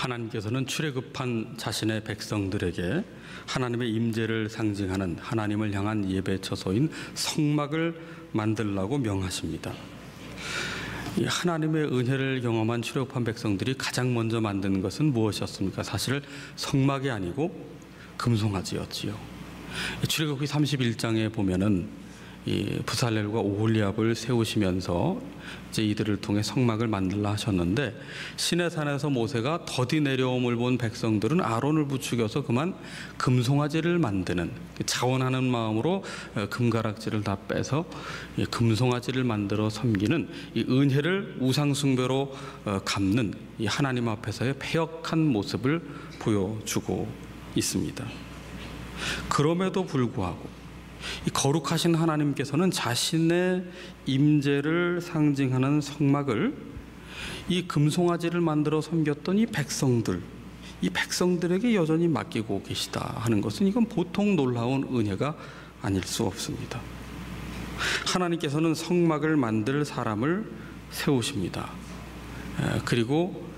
하나님께서는 출애굽한 자신의 백성들에게 하나님의 임재를 상징하는 하나님을 향한 예배 처소인 성막을 만들라고 명하십니다. 이 하나님의 은혜를 경험한 출애굽한 백성들이 가장 먼저 만든 것은 무엇이었습니까? 사실 성막이 아니고 금송아지였지요. 출애굽기 31장에 보면은 이 부살렐과 오홀리압을 세우시면서 이제 이들을 통해 성막을 만들라 하셨는데, 시내산에서 모세가 더디 내려옴을 본 백성들은 아론을 부추겨서 그만 금송아지를 만드는, 자원하는 마음으로 금가락지를 다 빼서 금송아지를 만들어 섬기는 이 은혜를 우상숭배로 갚는 이 하나님 앞에서의 패역한 모습을 보여주고 있습니다. 그럼에도 불구하고 이 거룩하신 하나님께서는 자신의 임재를 상징하는 성막을 이 금송아지를 만들어 섬겼던 이 백성들에게 여전히 맡기고 계시다 하는 것은 이건 보통 놀라운 은혜가 아닐 수 없습니다. 하나님께서는 성막을 만들 사람을 세우십니다. 그리고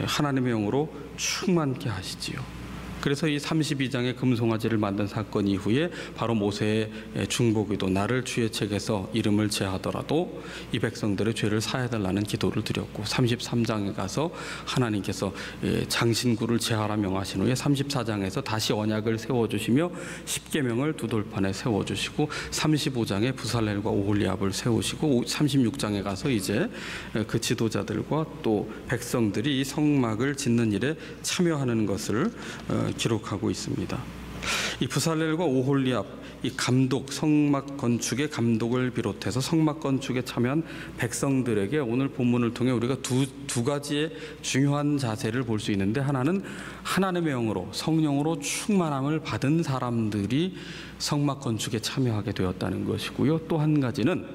하나님의 영으로 충만케 하시지요. 그래서 이 32장의 금송아지를 만든 사건 이후에 바로 모세의 중보기도, 나를 주의 책에서 이름을 제하더라도 이 백성들의 죄를 사해달라는 기도를 드렸고, 33장에 가서 하나님께서 장신구를 제하라 명하신 후에 34장에서 다시 언약을 세워주시며 십계명을 두 돌판에 세워주시고, 35장에 부살렐과 오홀리압을 세우시고, 36장에 가서 이제 그 지도자들과 또 백성들이 이 성막을 짓는 일에 참여하는 것을 기록하고 있습니다. 이 부살렐과 오홀리압, 이 감독, 성막 건축의 감독을 비롯해서 성막 건축에 참여한 백성들에게 오늘 본문을 통해 우리가 두 가지의 중요한 자세를 볼 수 있는데, 하나는 하나님의 영으로, 성령으로 충만함을 받은 사람들이 성막 건축에 참여하게 되었다는 것이고요. 또 한 가지는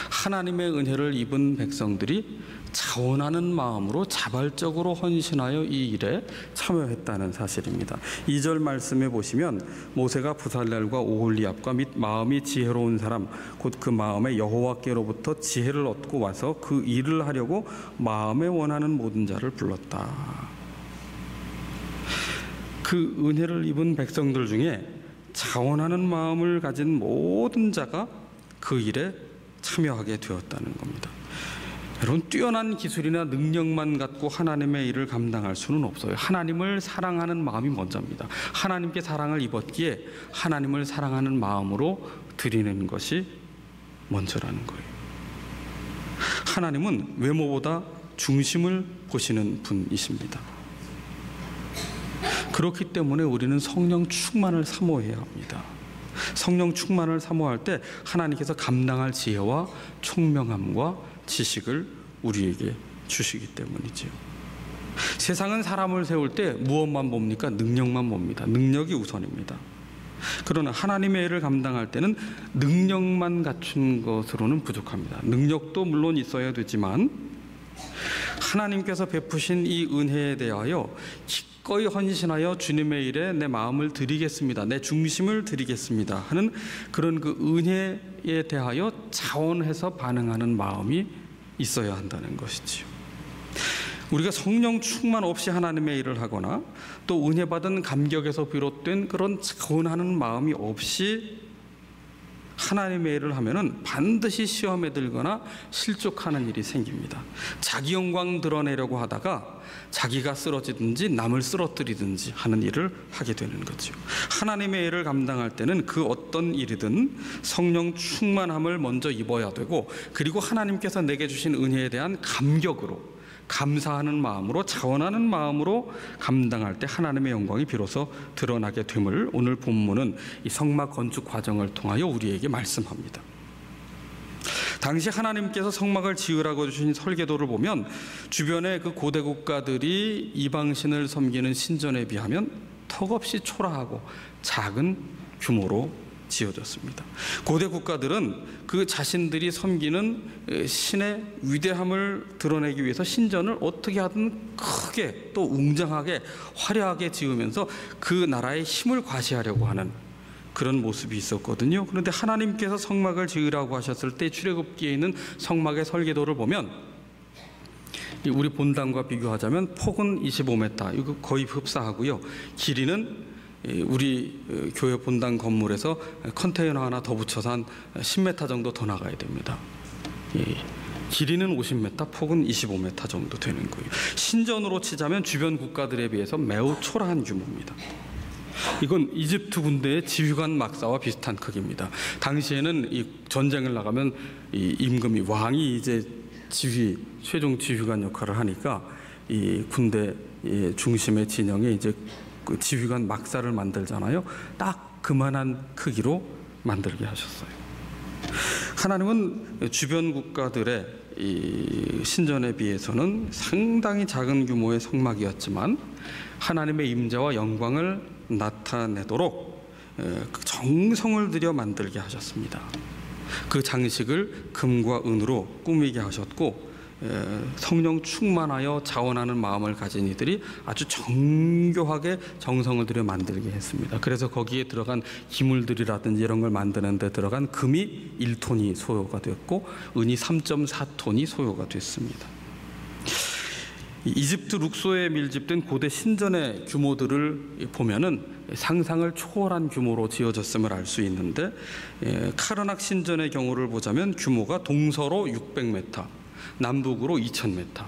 하나님의 은혜를 입은 백성들이 자원하는 마음으로 자발적으로 헌신하여 이 일에 참여했다는 사실입니다. 2절 말씀에 보시면 모세가 부살렐과 오홀리압과 및 마음이 지혜로운 사람 곧 그 마음에 여호와께로부터 지혜를 얻고 와서 그 일을 하려고 마음에 원하는 모든 자를 불렀다. 그 은혜를 입은 백성들 중에 자원하는 마음을 가진 모든 자가 그 일에 참여하게 되었다는 겁니다. 여러분, 뛰어난 기술이나 능력만 갖고 하나님의 일을 감당할 수는 없어요. 하나님을 사랑하는 마음이 먼저입니다. 하나님께 사랑을 입었기에 하나님을 사랑하는 마음으로 드리는 것이 먼저라는 거예요. 하나님은 외모보다 중심을 보시는 분이십니다. 그렇기 때문에 우리는 성령 충만을 사모해야 합니다. 성령 충만을 사모할 때 하나님께서 감당할 지혜와 총명함과 지식을 우리에게 주시기 때문이지요. 세상은 사람을 세울 때 무엇만 봅니까? 능력만 봅니다. 능력이 우선입니다. 그러나 하나님의 일을 감당할 때는 능력만 갖춘 것으로는 부족합니다. 능력도 물론 있어야 되지만 하나님께서 베푸신 이 은혜에 대하여 기꺼이 헌신하여 주님의 일에 내 마음을 드리겠습니다, 내 중심을 드리겠습니다 하는 그런 그 은혜에 대하여 자원해서 반응하는 마음이 있어야 한다는 것이지요. 우리가 성령 충만 없이 하나님의 일을 하거나 또 은혜 받은 감격에서 비롯된 그런 자원하는 마음이 없이 하나님의 일을 하면은 반드시 시험에 들거나 실족하는 일이 생깁니다. 자기 영광 드러내려고 하다가 자기가 쓰러지든지 남을 쓰러뜨리든지 하는 일을 하게 되는 거죠. 하나님의 일을 감당할 때는 그 어떤 일이든 성령 충만함을 먼저 입어야 되고, 그리고 하나님께서 내게 주신 은혜에 대한 감격으로, 감사하는 마음으로, 자원하는 마음으로 감당할 때 하나님의 영광이 비로소 드러나게 됨을 오늘 본문은 이 성막 건축 과정을 통하여 우리에게 말씀합니다. 당시 하나님께서 성막을 지으라고 주신 설계도를 보면 주변의 그 고대 국가들이 이방신을 섬기는 신전에 비하면 턱없이 초라하고 작은 규모로 지어졌습니다. 고대 국가들은 그 자신들이 섬기는 신의 위대함을 드러내기 위해서 신전을 어떻게 하든 크게 또 웅장하게 화려하게 지으면서 그 나라의 힘을 과시하려고 하는 그런 모습이 있었거든요. 그런데 하나님께서 성막을 지으라고 하셨을 때 출애굽기에 있는 성막의 설계도를 보면 우리 본당과 비교하자면 폭은 25m, 이거 거의 흡사하고요. 길이는 우리 교회 본당 건물에서 컨테이너 하나 더 붙여서 한 10m 정도 더 나가야 됩니다. 길이는 50m, 폭은 25m 정도 되는 거예요. 신전으로 치자면 주변 국가들에 비해서 매우 초라한 규모입니다. 이건 이집트 군대의 지휘관 막사와 비슷한 크기입니다. 당시에는 이 전쟁을 나가면 이 임금이 왕이 이제 최종 지휘관 역할을 하니까 이 군대 중심의 진영에 이제 그 지휘관 막사를 만들잖아요. 딱 그만한 크기로 만들게 하셨어요. 하나님은 주변 국가들의 이 신전에 비해서는 상당히 작은 규모의 성막이었지만 하나님의 임재와 영광을 나타내도록 정성을 들여 만들게 하셨습니다. 그 장식을 금과 은으로 꾸미게 하셨고 성령 충만하여 자원하는 마음을 가진 이들이 아주 정교하게 정성을 들여 만들게 했습니다. 그래서 거기에 들어간 기물들이라든지 이런 걸 만드는 데 들어간 금이 1톤이 소요가 됐고 은이 3.4톤이 소요가 됐습니다. 이집트 룩소에 밀집된 고대 신전의 규모들을 보면은 상상을 초월한 규모로 지어졌음을 알 수 있는데 카르낙 신전의 경우를 보자면 규모가 동서로 600m, 남북으로 2000m.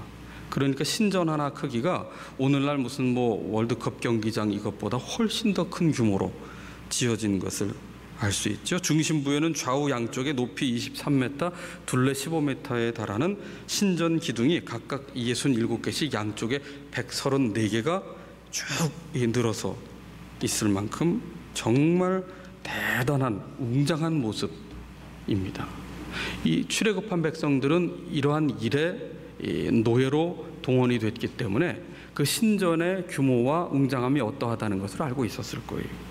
그러니까 신전 하나 크기가 오늘날 무슨 월드컵 경기장 이것보다 훨씬 더 큰 규모로 지어진 것을 알 수 있죠. 중심부에는 좌우 양쪽에 높이 23m, 둘레 15m에 달하는 신전 기둥이 각각 67개씩 양쪽에 134개가 쭉 늘어서 있을 만큼 정말 대단한 웅장한 모습입니다. 이 출애굽한 백성들은 이러한 일에 노예로 동원이 됐기 때문에 그 신전의 규모와 웅장함이 어떠하다는 것을 알고 있었을 거예요.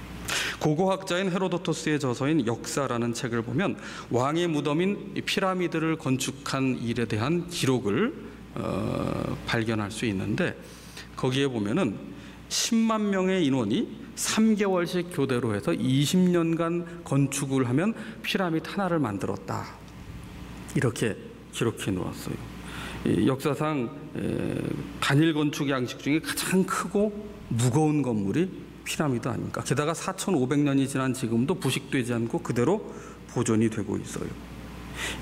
고고학자인 헤로도토스의 저서인 역사라는 책을 보면 왕의 무덤인 피라미드를 건축한 일에 대한 기록을 발견할 수 있는데 거기에 보면은 10만 명의 인원이 3개월씩 교대로 해서 20년간 건축을 하면 피라미드 하나를 만들었다. 이렇게 기록해 놓았어요. 역사상 단일 건축 양식 중에 가장 크고 무거운 건물이 피라미드 아닙니까? 게다가 4,500년이 지난 지금도 부식되지 않고 그대로 보존이 되고 있어요.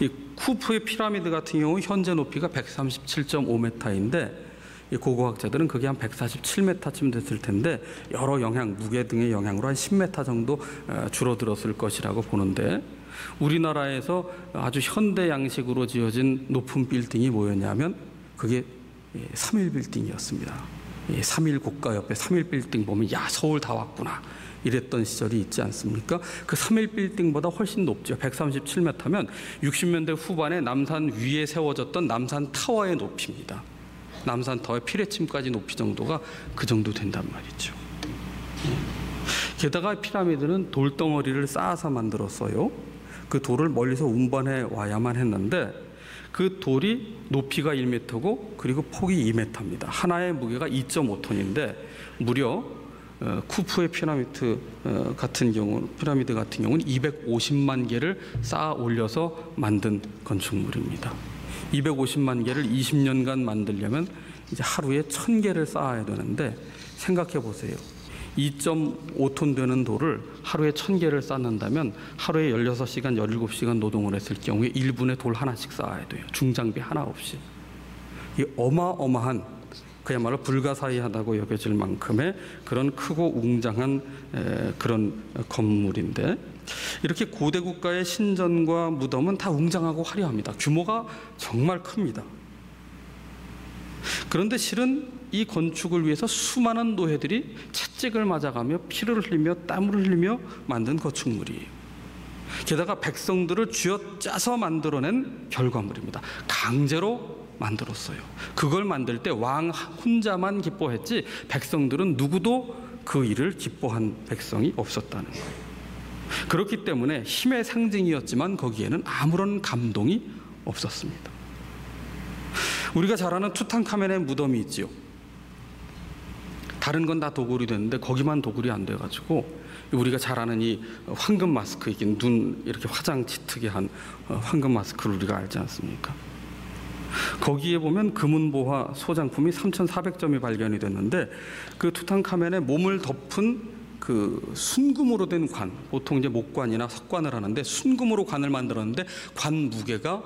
이 쿠프의 피라미드 같은 경우 현재 높이가 137.5m인데 고고학자들은 그게 한 147m쯤 됐을 텐데 여러 영향, 무게 등의 영향으로 한 10m 정도 줄어들었을 것이라고 보는데 우리나라에서 아주 현대 양식으로 지어진 높은 빌딩이 뭐였냐면 그게 3.1빌딩이었습니다. 3.1 고가 옆에 3.1 빌딩 보면 야 서울 다 왔구나 이랬던 시절이 있지 않습니까? 그 3.1 빌딩보다 훨씬 높죠. 137m면 60년대 후반에 남산 위에 세워졌던 남산 타워의 높이입니다. 남산 타워의 피레침까지 높이 정도가 그 정도 된단 말이죠. 게다가 피라미드는 돌덩어리를 쌓아서 만들었어요. 그 돌을 멀리서 운반해 와야만 했는데 그 돌이 높이가 1m고 그리고 폭이 2m입니다. 하나의 무게가 2.5톤인데 무려 쿠프의 피라미드 같은 경우는 250만 개를 쌓아 올려서 만든 건축물입니다. 250만 개를 20년간 만들려면 이제 하루에 1000개를 쌓아야 되는데 생각해 보세요. 2.5톤 되는 돌을 하루에 1000개를 쌓는다면 하루에 16시간, 17시간 노동을 했을 경우에 1분에 돌 하나씩 쌓아야 돼요. 중장비 하나 없이. 이 어마어마한 그야말로 불가사의하다고 여겨질 만큼의 그런 크고 웅장한 그런 건물인데 이렇게 고대 국가의 신전과 무덤은 다 웅장하고 화려합니다. 규모가 정말 큽니다. 그런데 실은 이 건축을 위해서 수많은 노예들이 채찍을 맞아가며 피를 흘리며 땀을 흘리며 만든 건축물이에요. 게다가 백성들을 쥐어짜서 만들어낸 결과물입니다. 강제로 만들었어요. 그걸 만들 때 왕 혼자만 기뻐했지 백성들은 누구도 그 일을 기뻐한 백성이 없었다는 거예요. 그렇기 때문에 힘의 상징이었지만 거기에는 아무런 감동이 없었습니다. 우리가 잘 아는 투탕카멘의 무덤이 있지요. 다른 건 다 도굴이 됐는데 거기만 도굴이 안 돼가지고 우리가 잘 아는 이 황금 마스크, 이게 눈 이렇게 화장 짙게 한 황금 마스크를 우리가 알지 않습니까? 거기에 보면 금은보화 소장품이 3,400점이 발견이 됐는데 그 투탕카멘의 몸을 덮은 그 순금으로 된 관, 보통 이제 목관이나 석관을 하는데 순금으로 관을 만들었는데 관 무게가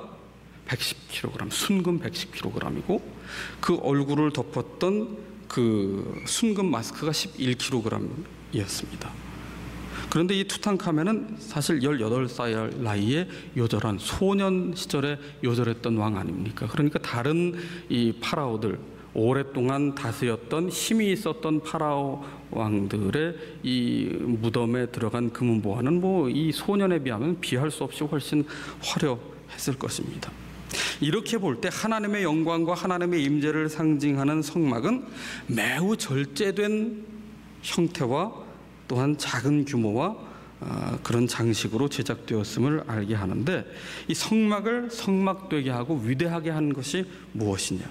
110kg, 순금 110kg이고 그 얼굴을 덮었던 그 순금 마스크가 11kg이었습니다. 그런데 이 투탕카멘은 사실 18살 나이에 요절한 소년 시절에 요절했던 왕 아닙니까? 그러니까 다른 이 파라오들, 오랫동안 다스렸던 힘이 있었던 파라오 왕들의 이 무덤에 들어간 금은보화는 뭐 이 소년에 비하면 비할 수 없이 훨씬 화려했을 것입니다. 이렇게 볼 때 하나님의 영광과 하나님의 임재를 상징하는 성막은 매우 절제된 형태와 또한 작은 규모와 그런 장식으로 제작되었음을 알게 하는데, 이 성막을 성막되게 하고 위대하게 한 것이 무엇이냐?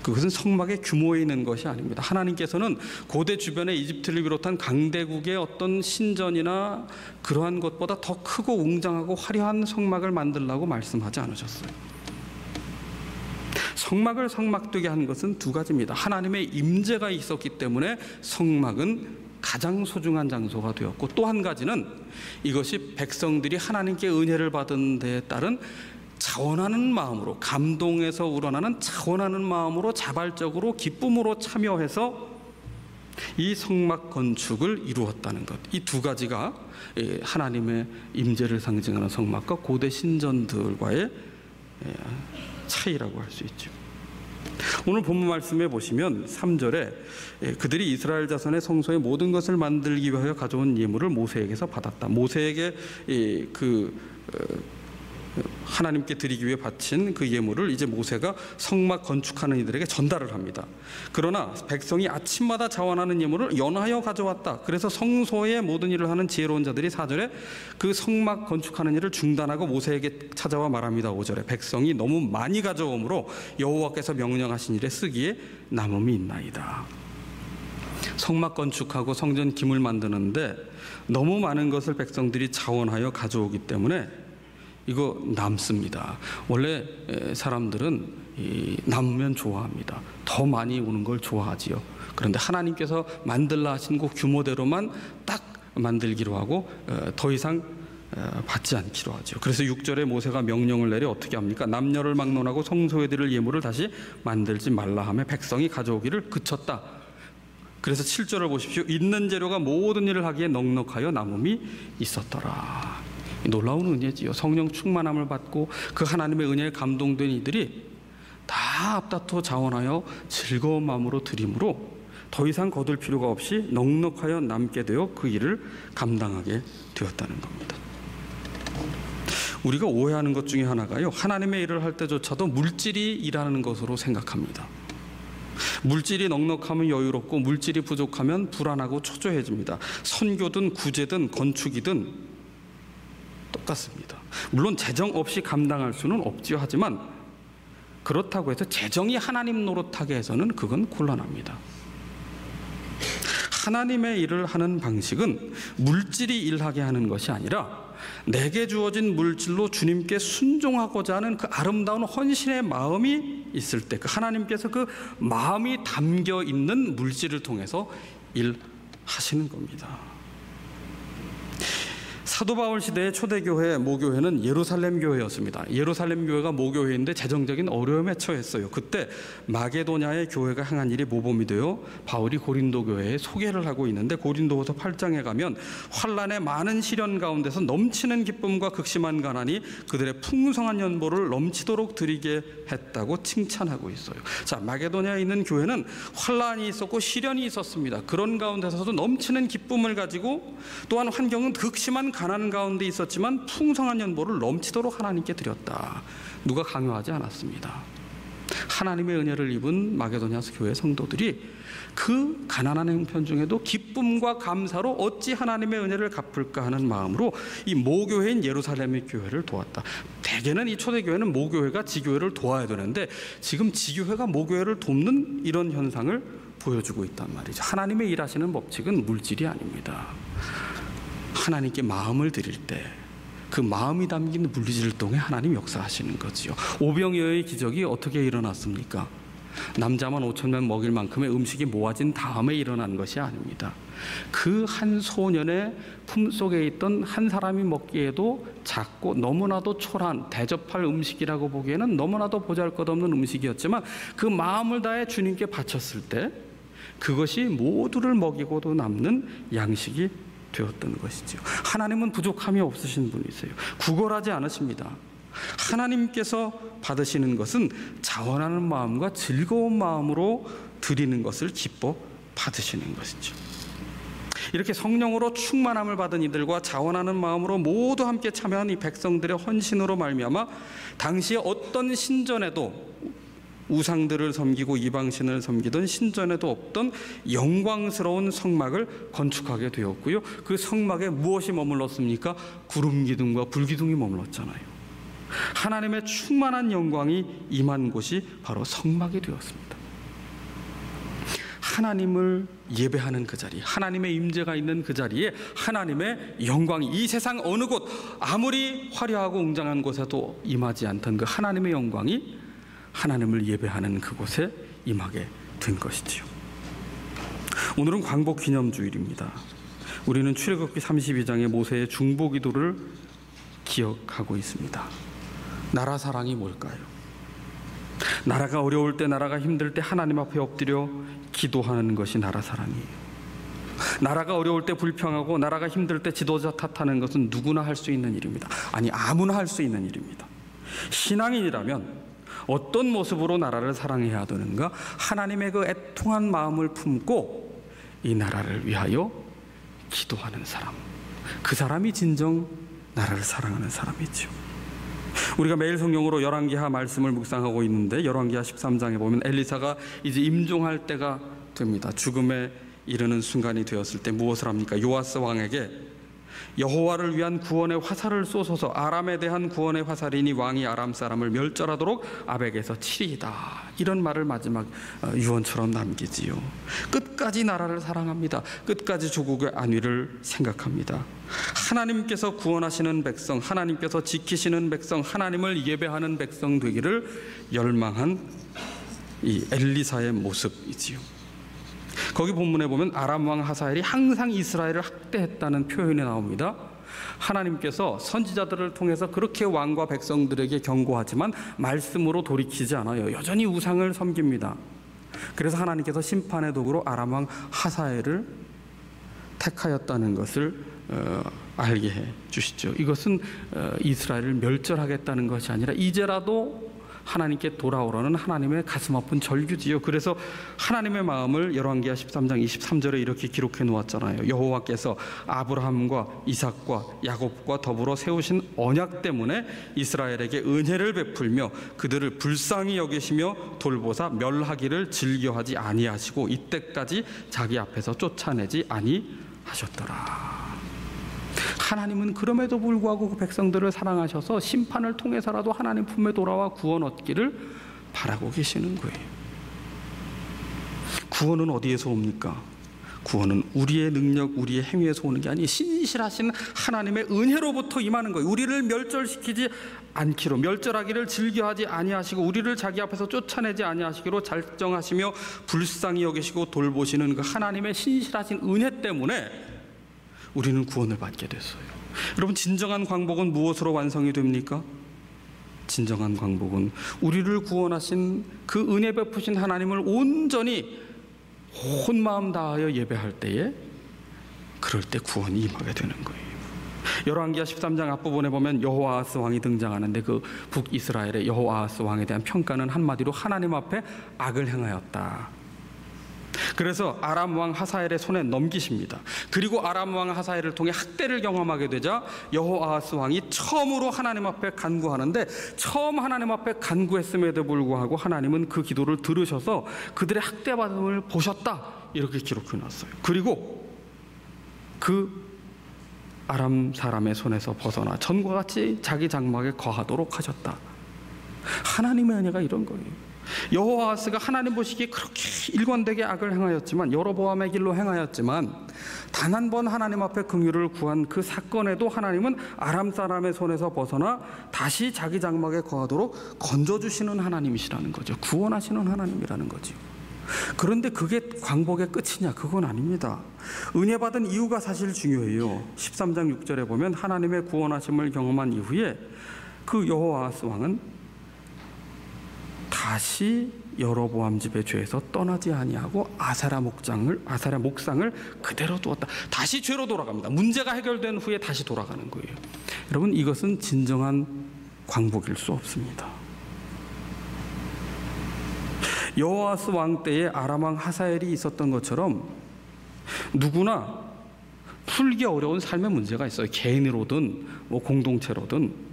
그것은 성막의 규모에 있는 것이 아닙니다. 하나님께서는 고대 주변의 이집트를 비롯한 강대국의 어떤 신전이나 그러한 것보다 더 크고 웅장하고 화려한 성막을 만들라고 말씀하지 않으셨어요. 성막을 성막되게 한 것은 두 가지입니다. 하나님의 임재가 있었기 때문에 성막은 가장 소중한 장소가 되었고, 또 한 가지는 이것이 백성들이 하나님께 은혜를 받은 데에 따른 자원하는 마음으로, 감동에서 우러나는 자원하는 마음으로 자발적으로 기쁨으로 참여해서 이 성막 건축을 이루었다는 것. 이 두 가지가 하나님의 임재를 상징하는 성막과 고대 신전들과의 차이라고 할 수 있죠. 오늘 본문 말씀에 보시면 3절에 그들이 이스라엘 자손의 성소의 모든 것을 만들기 위하여 가져온 예물을 모세에게서 받았다. 모세에게 하나님께 드리기 위해 바친 그 예물을 이제 모세가 성막 건축하는 이들에게 전달을 합니다. 그러나 백성이 아침마다 자원하는 예물을 연하여 가져왔다. 그래서 성소의 모든 일을 하는 지혜로운 자들이 4절에 그 성막 건축하는 일을 중단하고 모세에게 찾아와 말합니다. 5절에 백성이 너무 많이 가져오므로 여호와께서 명령하신 일에 쓰기에 남음이 있나이다. 성막 건축하고 성전 기물 만드는데 너무 많은 것을 백성들이 자원하여 가져오기 때문에 이거 남습니다. 원래 사람들은 남으면 좋아합니다. 더 많이 오는 걸 좋아하지요. 그런데 하나님께서 만들라 하신 그 규모대로만 딱 만들기로 하고 더 이상 받지 않기로 하죠. 그래서 6절에 모세가 명령을 내려 어떻게 합니까? 남녀를 막론하고 성소에 드릴 예물을 다시 만들지 말라 하며 백성이 가져오기를 그쳤다. 그래서 7절을 보십시오. 있는 재료가 모든 일을 하기에 넉넉하여 남음이 있었더라. 놀라운 은혜지요. 성령 충만함을 받고 그 하나님의 은혜에 감동된 이들이 다 앞다퉈 자원하여 즐거운 마음으로 드림으로 더 이상 거둘 필요가 없이 넉넉하여 남게 되어 그 일을 감당하게 되었다는 겁니다. 우리가 오해하는 것 중에 하나가요, 하나님의 일을 할 때조차도 물질이 일하는 것으로 생각합니다. 물질이 넉넉하면 여유롭고 물질이 부족하면 불안하고 초조해집니다. 선교든 구제든 건축이든 똑같습니다. 물론 재정 없이 감당할 수는 없지요. 하지만 그렇다고 해서 재정이 하나님 노릇하게 해서는 그건 곤란합니다. 하나님의 일을 하는 방식은 물질이 일하게 하는 것이 아니라 내게 주어진 물질로 주님께 순종하고자 하는 그 아름다운 헌신의 마음이 있을 때, 그 하나님께서 그 마음이 담겨 있는 물질을 통해서 일하시는 겁니다. 사도 바울 시대의 초대교회 모교회는 예루살렘 교회였습니다. 예루살렘 교회가 모교회인데 재정적인 어려움에 처했어요. 그때 마게도냐의 교회가 행한 일이 모범이 되어 바울이 고린도 교회에 소개를 하고 있는데, 고린도후서 8장에 가면 환난의 많은 시련 가운데서 넘치는 기쁨과 극심한 가난이 그들의 풍성한 연보를 넘치도록 드리게 했다고 칭찬하고 있어요. 자, 마게도냐에 있는 교회는 환난이 있었고 시련이 있었습니다. 그런 가운데서도 넘치는 기쁨을 가지고, 또한 환경은 극심한 가난 가운데 있었지만 풍성한 연보를 넘치도록 하나님께 드렸다. 누가 강요하지 않았습니다. 하나님의 은혜를 입은 마게도냐 교회 성도들이 그 가난한 형편 중에도 기쁨과 감사로 어찌 하나님의 은혜를 갚을까 하는 마음으로 이 모교회인 예루살렘의 교회를 도왔다. 대개는 이 초대교회는 모교회가 지교회를 도와야 되는데 지금 지교회가 모교회를 돕는 이런 현상을 보여주고 있단 말이죠. 하나님의 일하시는 법칙은 물질이 아닙니다. 하나님께 마음을 드릴 때, 그 마음이 담긴 물리지를 통해 하나님 역사하시는 거지요. 오병이어의 기적이 어떻게 일어났습니까? 남자만 5,000명 먹일 만큼의 음식이 모아진 다음에 일어난 것이 아닙니다. 그 한 소년의 품속에 있던 한 사람이 먹기에도 작고 너무나도 초라한, 대접할 음식이라고 보기에는 너무나도 보잘것없는 음식이었지만 그 마음을 다해 주님께 바쳤을 때 그것이 모두를 먹이고도 남는 양식이 되었던 것이죠. 하나님은 부족함이 없으신 분이세요. 구걸하지 않으십니다. 하나님께서 받으시는 것은 자원하는 마음과 즐거운 마음으로 드리는 것을 기뻐 받으시는 것이죠. 이렇게 성령으로 충만함을 받은 이들과 자원하는 마음으로 모두 함께 참여한 이 백성들의 헌신으로 말미암아 당시에 어떤 신전에도, 우상들을 섬기고 이방신을 섬기던 신전에도 없던 영광스러운 성막을 건축하게 되었고요. 그 성막에 무엇이 머물렀습니까? 구름 기둥과 불 기둥이 머물렀잖아요. 하나님의 충만한 영광이 임한 곳이 바로 성막이 되었습니다. 하나님을 예배하는 그 자리, 하나님의 임재가 있는 그 자리에 하나님의 영광이 이 세상 어느 곳, 아무리 화려하고 웅장한 곳에도 임하지 않던 그 하나님의 영광이 하나님을 예배하는 그곳에 임하게 된 것이지요. 오늘은 광복 기념주일입니다. 우리는 출애굽기 32장의 모세의 중보기도를 기억하고 있습니다. 나라 사랑이 뭘까요? 나라가 어려울 때, 나라가 힘들 때 하나님 앞에 엎드려 기도하는 것이 나라 사랑이에요. 나라가 어려울 때 불평하고 나라가 힘들 때 지도자 탓하는 것은 누구나 할 수 있는 일입니다. 아니, 아무나 할 수 있는 일입니다. 신앙인이라면 어떤 모습으로 나라를 사랑해야 되는가? 하나님의 그 애통한 마음을 품고 이 나라를 위하여 기도하는 사람, 그 사람이 진정 나라를 사랑하는 사람이죠. 우리가 매일 성경으로 열왕기하 말씀을 묵상하고 있는데 열왕기하 13장에 보면 엘리사가 이제 임종할 때가 됩니다. 죽음에 이르는 순간이 되었을 때 무엇을 합니까? 요아스 왕에게 여호와를 위한 구원의 화살을 쏘소서. 아람에 대한 구원의 화살이니 왕이 아람 사람을 멸절하도록 아벡에서 치리이다. 이런 말을 마지막 유언처럼 남기지요. 끝까지 나라를 사랑합니다. 끝까지 조국의 안위를 생각합니다. 하나님께서 구원하시는 백성, 하나님께서 지키시는 백성, 하나님을 예배하는 백성 되기를 열망한 이 엘리사의 모습이지요. 거기 본문에 보면 아람 왕 하사엘이 항상 이스라엘을 학대했다는 표현이 나옵니다. 하나님께서 선지자들을 통해서 그렇게 왕과 백성들에게 경고하지만 말씀으로 돌이키지 않아요. 여전히 우상을 섬깁니다. 그래서 하나님께서 심판의 도구로 아람 왕 하사엘을 택하였다는 것을 알게 해 주시죠. 이것은 이스라엘을 멸절하겠다는 것이 아니라 이제라도 하나님께 돌아오라는 하나님의 가슴 아픈 절규지요. 그래서 하나님의 마음을 열왕기하 13장 23절에 이렇게 기록해 놓았잖아요. 여호와께서 아브라함과 이삭과 야곱과 더불어 세우신 언약 때문에 이스라엘에게 은혜를 베풀며 그들을 불쌍히 여기시며 돌보사 멸하기를 즐겨하지 아니하시고 이때까지 자기 앞에서 쫓아내지 아니하셨더라. 하나님은 그럼에도 불구하고 그 백성들을 사랑하셔서 심판을 통해서라도 하나님 품에 돌아와 구원 얻기를 바라고 계시는 거예요. 구원은 어디에서 옵니까? 구원은 우리의 능력, 우리의 행위에서 오는 게 아니에요. 신실하신 하나님의 은혜로부터 임하는 거예요. 우리를 멸절시키지 않기로, 멸절하기를 즐겨하지 아니하시고 우리를 자기 앞에서 쫓아내지 아니하시기로 작정하시며 불쌍히 여기시고 돌보시는 그 하나님의 신실하신 은혜 때문에 우리는 구원을 받게 됐어요. 여러분, 진정한 광복은 무엇으로 완성이 됩니까? 진정한 광복은 우리를 구원하신 그 은혜 베푸신 하나님을 온전히 온 마음 다하여 예배할 때에, 그럴 때 구원이 임하게 되는 거예요. 열왕기하 13장 앞부분에 보면 여호아하스 왕이 등장하는데 그 북이스라엘의 여호아하스 왕에 대한 평가는 한마디로 하나님 앞에 악을 행하였다. 그래서 아람 왕 하사엘의 손에 넘기십니다. 그리고 아람 왕 하사엘을 통해 학대를 경험하게 되자 여호아하스 왕이 처음으로 하나님 앞에 간구하는데, 처음 하나님 앞에 간구했음에도 불구하고 하나님은 그 기도를 들으셔서 그들의 학대받음을 보셨다, 이렇게 기록해 놨어요. 그리고 그 아람 사람의 손에서 벗어나 전과 같이 자기 장막에 거하도록 하셨다. 하나님의 은혜가 이런 거예요. 여호와하스가 하나님 보시기에 그렇게 일관되게 악을 행하였지만, 여로보암의 길로 행하였지만, 단 한 번 하나님 앞에 긍휼을 구한 그 사건에도 하나님은 아람 사람의 손에서 벗어나 다시 자기 장막에 거하도록 건져주시는 하나님이시라는 거죠. 구원하시는 하나님이라는 거죠. 그런데 그게 광복의 끝이냐? 그건 아닙니다. 은혜 받은 이유가 사실 중요해요. 13장 6절에 보면 하나님의 구원하심을 경험한 이후에 그 여호와하스 왕은 다시 여로보암 집의 죄에서 떠나지 아니하고 아세라 목상을 그대로 두었다. 다시 죄로 돌아갑니다. 문제가 해결된 후에 다시 돌아가는 거예요. 여러분, 이것은 진정한 광복일 수 없습니다. 여호아스 왕 때에 아람 왕 하사엘이 있었던 것처럼 누구나 풀기 어려운 삶의 문제가 있어요. 개인으로든 공동체로든.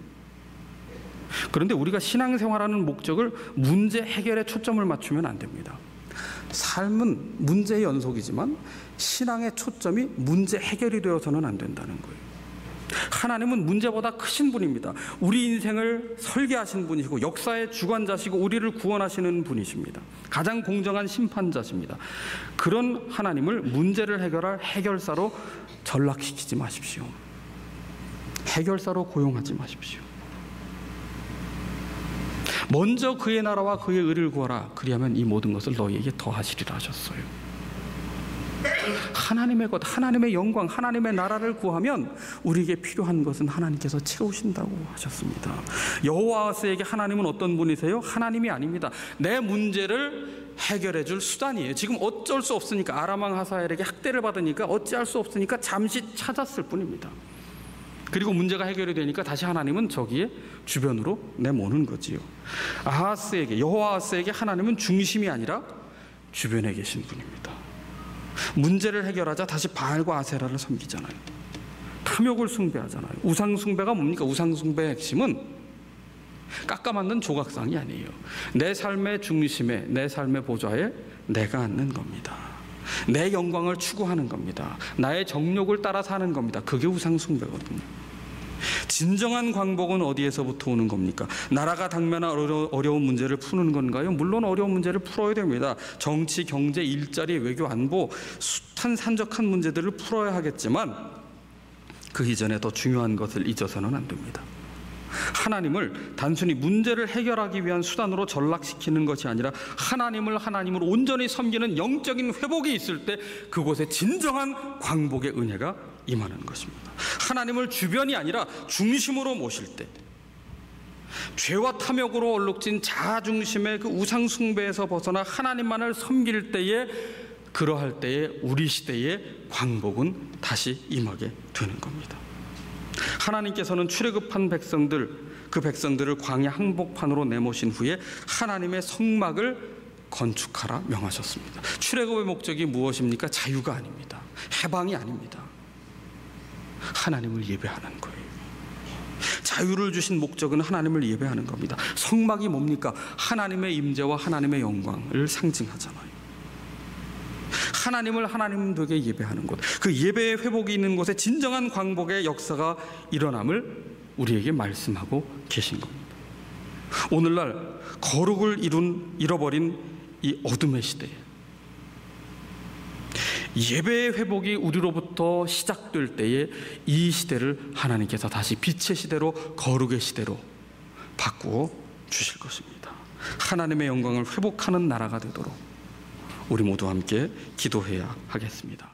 그런데 우리가 신앙생활하는 목적을 문제 해결에 초점을 맞추면 안 됩니다. 삶은 문제의 연속이지만 신앙의 초점이 문제 해결이 되어서는 안 된다는 거예요. 하나님은 문제보다 크신 분입니다. 우리 인생을 설계하신 분이시고 역사의 주관자시고 우리를 구원하시는 분이십니다. 가장 공정한 심판자십니다. 그런 하나님을 문제를 해결할 해결사로 전락시키지 마십시오. 해결사로 고용하지 마십시오. 먼저 그의 나라와 그의 의를 구하라. 그리하면 이 모든 것을 너희에게 더하시리라 하셨어요. 하나님의 것, 하나님의 영광, 하나님의 나라를 구하면 우리에게 필요한 것은 하나님께서 채우신다고 하셨습니다. 여호와스에게 하나님은 어떤 분이세요? 하나님이 아닙니다. 내 문제를 해결해 줄 수단이에요. 지금 어쩔 수 없으니까, 아람 왕 하사엘에게 학대를 받으니까 어찌할 수 없으니까 잠시 찾았을 뿐입니다. 그리고 문제가 해결이 되니까 다시 하나님은 저기에 주변으로 내모는 거지요. 여호와스에게 하나님은 중심이 아니라 주변에 계신 분입니다. 문제를 해결하자 다시 바알과 아세라를 섬기잖아요. 탐욕을 숭배하잖아요. 우상 숭배가 뭡니까? 우상 숭배의 핵심은 깎아만든 조각상이 아니에요. 내 삶의 중심에, 내 삶의 보좌에 내가 앉는 겁니다. 내 영광을 추구하는 겁니다. 나의 정욕을 따라 사는 겁니다. 그게 우상 숭배거든요. 진정한 광복은 어디에서부터 오는 겁니까? 나라가 당면한 어려운 문제를 푸는 건가요? 물론 어려운 문제를 풀어야 됩니다. 정치, 경제, 일자리, 외교, 안보, 숱한 산적한 문제들을 풀어야 하겠지만 그 이전에 더 중요한 것을 잊어서는 안 됩니다. 하나님을 단순히 문제를 해결하기 위한 수단으로 전락시키는 것이 아니라 하나님을 온전히 섬기는 영적인 회복이 있을 때 그곳에 진정한 광복의 은혜가 임하는 것입니다. 하나님을 주변이 아니라 중심으로 모실 때, 죄와 탐욕으로 얼룩진 자아중심의 그 우상 숭배에서 벗어나 하나님만을 섬길 때에, 그러할 때에 우리 시대의 광복은 다시 임하게 되는 겁니다. 하나님께서는 출애굽한 그 백성들을 광야 항복판으로 내모신 후에 하나님의 성막을 건축하라 명하셨습니다. 출애굽의 목적이 무엇입니까? 자유가 아닙니다. 해방이 아닙니다. 하나님을 예배하는 거예요. 자유를 주신 목적은 하나님을 예배하는 겁니다. 성막이 뭡니까? 하나님의 임재와 하나님의 영광을 상징하잖아요. 하나님을 하나님 되게 예배하는 곳, 그 예배의 회복이 있는 곳에 진정한 광복의 역사가 일어남을 우리에게 말씀하고 계신 겁니다. 오늘날 거룩을 잃어버린 이 어둠의 시대에 예배의 회복이 우리로부터 시작될 때에 이 시대를 하나님께서 다시 빛의 시대로, 거룩의 시대로 바꾸어 주실 것입니다. 하나님의 영광을 회복하는 나라가 되도록 우리 모두 함께 기도해야 하겠습니다.